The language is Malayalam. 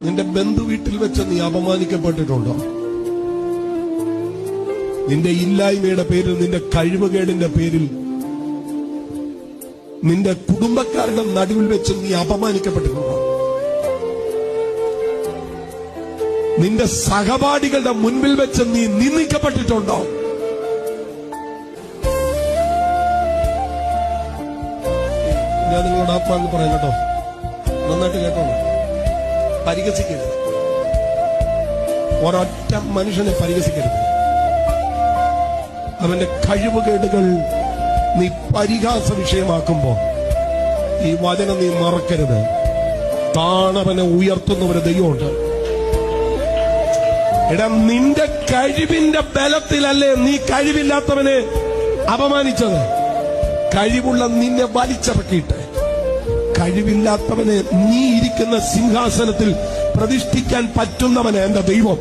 നിന്റെ ബന്ധു വീട്ടിൽ വെച്ച് നീ അപമാനിക്കപ്പെട്ടിട്ടുണ്ടോ? നിന്റെ ഇല്ലായ്മയുടെ പേരിൽ, നിന്റെ കഴിവുകേടിന്റെ പേരിൽ, നിന്റെ കുടുംബക്കാരുടെ നടുവിൽ വെച്ച് നീ അപമാനിക്കപ്പെട്ടിട്ടുണ്ടോ? നിന്റെ സഹപാഠികളുടെ മുൻപിൽ വെച്ച് നീ നിന്ദിക്കപ്പെട്ടിട്ടുണ്ടോ? ഞാൻ നിങ്ങളോട് ആത്മാവിൽ പറയാം കേട്ടോ, നന്നായിട്ട് കേട്ടോളൂ. പരിഹസിക്കരുത്, ഒരൊറ്റ മനുഷ്യനെ പരിഹസിക്കരുത്. അവന്റെ കഴിവുകേടുകൾ നീ പരിഹാസ വിഷയമാക്കുമ്പോ ഈ വചനം നീ മറക്കരുത്. താണവനെ ഉയർത്തുന്ന ഒരു ദൈവമുണ്ട്. എടാ, നിന്റെ കഴിവിന്റെ ബലത്തിലല്ലേ നീ കഴിവില്ലാത്തവനെ അപമാനിച്ചത്? കഴിവുള്ള നിന്നെ വലിച്ചിറക്കിയിട്ട് കഴിവില്ലാത്തവനെ നീ ഇരിക്കുന്ന സിംഹാസനത്തിൽ പ്രതിഷ്ഠിക്കാൻ പറ്റുന്നവനെ എന്റെ ദൈവം.